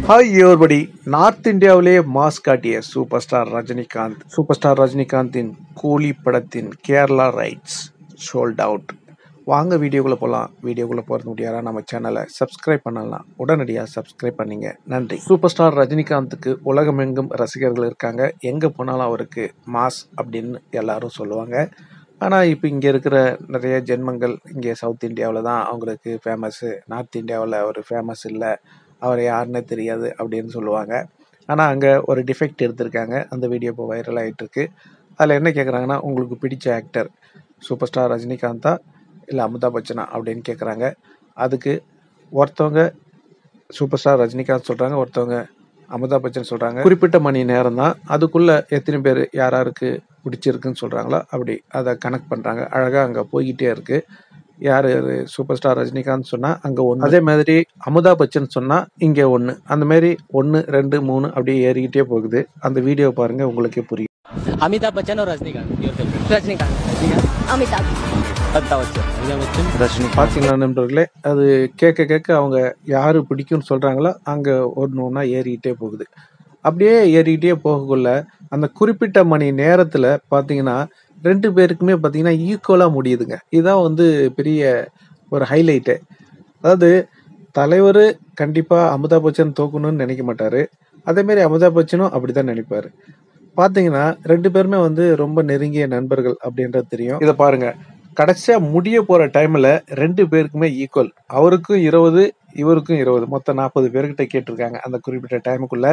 Hi everybody. North இந்தியாவிலேயே mass காட்டிய super star ரஜினிகாந்தின் கூலி படத்தின் கேரளா ரைட்ஸ் சோல்ட் அவுட். வாங்க வீடியோக்குள்ளே போகலாம். வீடியோக்குள்ளே போகிறது முடியாதா? நம்ம சேனலை சப்ஸ்கிரைப் பண்ணலாம். உடனடியாக சப்ஸ்கிரைப் பண்ணிங்க. நன்றி. சூப்பர் ஸ்டார் ரஜினிகாந்துக்கு உலகமெங்கும் ரசிகர்கள் இருக்காங்க. எங்கே போனாலும் அவருக்கு மாஸ் அப்படின்னு எல்லாரும் சொல்லுவாங்க. ஆனால் இப்போ இங்கே இருக்கிற நிறைய ஜென்மங்கள் இங்கே சவுத் இந்தியாவில் தான் அவங்களுக்கு ஃபேமஸ்ஸு. நார்த் இந்தியாவில் அவர் ஃபேமஸ் இல்லை, அவர் யாருன்னே தெரியாது அப்படின்னு சொல்லுவாங்க. ஆனால் அங்கே ஒரு டிஃபெக்ட் எடுத்திருக்காங்க. அந்த வீடியோ இப்போ வைரல் ஆகிட்டுருக்கு. அதில் என்ன கேட்குறாங்கன்னா, உங்களுக்கு பிடிச்ச ஆக்டர் சூப்பர் ஸ்டார் ரஜினிகாந்தா இல்லை அமிதாப் பச்சனா அப்படின்னு கேட்குறாங்க. அதுக்கு ஒருத்தவங்க சூப்பர் ஸ்டார் ரஜினிகாந்த் சொல்கிறாங்க, ஒருத்தவங்க அமிதாப் பச்சன் சொல்கிறாங்க. குறிப்பிட்ட மணி நேரம் தான், அதுக்குள்ளே எத்தனை பேர் யாருக்கு பிடிச்சிருக்குன்னு சொல்கிறாங்களோ அப்படி அதை கனெக்ட் பண்ணுறாங்க. அழகாக அங்கே போய்கிட்டே இருக்குது. யார் சூப்பர் ஸ்டார் ரஜினிகாந்த் சொன்னால் அங்கே ஒன்று, அதே மாதிரி அமிதாப் பச்சன் சொன்னால் இங்கே ஒன்று, அந்த மாதிரி 1 2 3 அப்படியே ஏறிக்கிட்டே போகுது. அந்த வீடியோ பாருங்கள், உங்களுக்கே புரியும். अमिताभ बच्चन और रजनीकांत, अमिताभ बच्चन ரஜினி பார்த்தீங்களா நண்பர்களே? அது கேட்க அவங்க யார் பிடிக்கும்னு சொல்கிறாங்களோ அங்கே ஒன்றா ஏறிக்கிட்டே போகுது. அப்படியே ஏறிக்கிட்டே போகக்குள்ள அந்த குறிப்பிட்ட மணி நேரத்தில் பார்த்தீங்கன்னா 2 பேருக்குமே பார்த்தீங்கன்னா ஈக்குவலாக முடியுதுங்க. இதுதான் பெரிய ஒரு ஹைலைட்டு. அதாவது தலைவர் கண்டிப்பாக அமிதாப் பச்சன் தோக்கணும்னு நினைக்க மாட்டார். அதேமாரி அமிதாப் பச்சனும் அப்படி தான் நினைப்பார். பார்த்தீங்கன்னா 2 பேருமே ரொம்ப நெருங்கிய நண்பர்கள் அப்படின்றது தெரியும். இதை பாருங்க, கடைசியாக முடிய போகிற டைமில் 2 பேருக்குமே ஈக்குவல். அவருக்கும் 20, இவருக்கும் 20, மொத்தம் 40 பேர்கிட்ட கேட்டிருக்காங்க. அந்த குறிப்பிட்ட டைமுக்குள்ள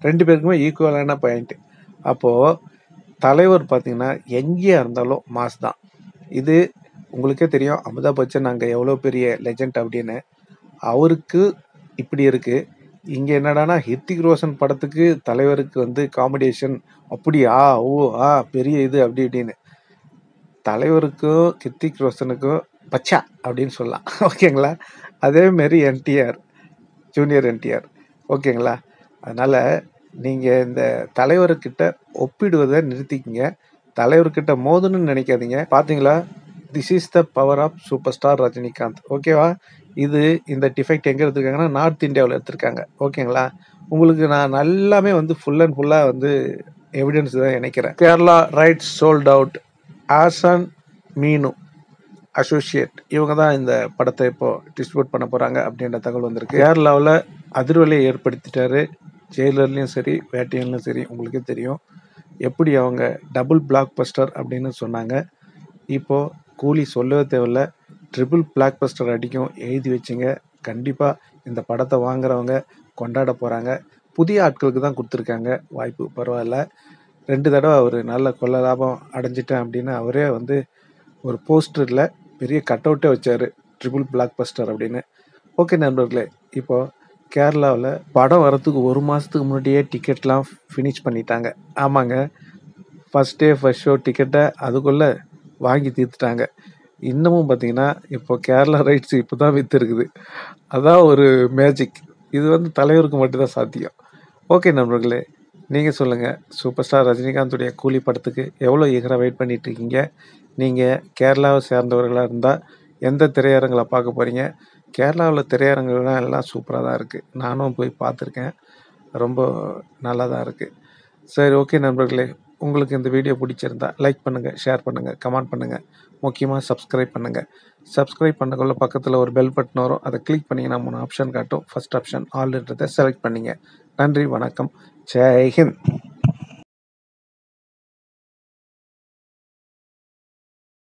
2 பேருக்குமே ஈக்குவலான பாயிண்ட். அப்போது தலைவர் பார்த்தீங்கன்னா எங்கேயா இருந்தாலும் மாஸ் தான். இது உங்களுக்கே தெரியும், அமிதாப் பச்சன் அங்கே எவ்வளோ பெரிய லெஜண்ட் அப்படின்னு. அவருக்கு இப்படி இருக்குது. இங்கே என்னடானா ஹிருத்திக் ரோஷன் படத்துக்கு தலைவருக்கு காம்படிஷன். அப்படியா, ஓ பெரிய இது அப்படி இப்படின்னு. தலைவருக்கும் ஹிருத்திக் ரோஷனுக்கும் பச்சா அப்படின்னு சொல்லலாம். ஓகேங்களா? அதேமாரி என்டிஆர், ஜூனியர் என்டிஆர். ஓகேங்களா? அதனால் நீங்கள் இந்த தலைவர்கிட்ட ஒப்பிடுவதை நிறுத்திக்கிங்க. தலைவர்கிட்ட மோதணும்னு நினைக்காதீங்க. பார்த்தீங்களா? This is the power of superstar Rajinikanth. ஓகேவா? இந்த டிஃபெக்ட் எங்கே எடுத்திருக்காங்கன்னா நார்த் இந்தியாவில் எடுத்திருக்காங்க. ஓகேங்களா? உங்களுக்கு நான் எல்லாமே ஃபுல் அண்ட் ஃபுல்லாக எவிடன்ஸ் தான் நினைக்கிறேன். Kerala rights sold out. ஆசான் மீனு அசோசியேட் இவங்க தான் இந்த படத்தை இப்போ டிஸ்ட்ரிபியூட் பண்ண போகிறாங்க அப்படின்ற தகவல் வந்திருக்கு. கேரளாவில் அதிர்வலையை ஏற்படுத்திட்டாரு. ஜெயிலர்லேயும் சரி, வேட்டையன்லையும் சரி. உங்களுக்கே தெரியும் எப்படி அவங்க டபுள் பிளாக் பஸ்டர் அப்படின்னு சொன்னாங்க. இப்போது கூலி சொல்லவே தேவையில்ல, ட்ரிபிள் பிளாக் பஸ்டர் அடிக்கும். எழுதி வச்சுங்க. கண்டிப்பாக இந்த படத்தை வாங்குறவங்க கொண்டாட போகிறாங்க. புதிய ஆட்களுக்கு தான் கொடுத்துருக்காங்க வாய்ப்பு. பரவாயில்ல. 2 தடவை அவர் நல்ல கொள்ள லாபம் அடைஞ்சிட்டேன் அப்படின்னு அவரே ஒரு போஸ்டரில் பெரிய கட் அவுட்டே வச்சார், ட்ரிபிள் பிளாக் பஸ்டர் அப்படின்னு. ஓகே நண்பர்களே, இப்போது கேரளாவில் படம் வரத்துக்கு 1 மாதத்துக்கு முன்னாடியே டிக்கெட்லாம் ஃபினிஷ் பண்ணிட்டாங்க. ஆமாங்க, ஃபஸ்ட் டே ஃபஸ்ட் ஷோ டிக்கெட்டை அதுக்குள்ளே வாங்கி தீர்த்துட்டாங்க. இன்னமும் பார்த்தீங்கன்னா இப்போ கேரளா ரைட்ஸ் இப்போ தான் விற்றுருக்குது. அதான் ஒரு மேஜிக். இது தலைவருக்கு மட்டும்தான் சாத்தியம். ஓகே நண்பர்களே, நீங்கள் சொல்லுங்கள், சூப்பர் ஸ்டார் ரஜினிகாந்துடைய கூலி படத்துக்கு எவ்வளோ ஈகராக வெயிட் பண்ணிட்டு இருக்கீங்க? நீங்கள் கேரளாவை சேர்ந்தவர்களாக இருந்தால் எந்த திரையரங்களை பார்க்க போகிறீங்க? கேரளாவில் திரையரங்குகள்லாம் எல்லாம் சூப்பராக தான் இருக்குது. நானும் போய் பார்த்துருக்கேன். ரொம்ப நல்லா தான் இருக்குது. சரி, ஓகே நண்பர்களே, உங்களுக்கு இந்த வீடியோ பிடிச்சிருந்தா லைக் பண்ணுங்கள், ஷேர் பண்ணுங்கள், கமெண்ட் பண்ணுங்கள். முக்கியமாக சப்ஸ்கிரைப் பண்ணுங்கள். சப்ஸ்கிரைப் பண்ணக்குள்ள பக்கத்தில் ஒரு பெல் பட்டன் வரும். அதை கிளிக் பண்ணிங்கன்னா 3 ஆப்ஷன் காட்டும். ஃபர்ஸ்ட் ஆப்ஷன் ஆல்ன்றதை செலக்ட் பண்ணிங்க. நன்றி, வணக்கம், ஜெய் ஹிந்த்.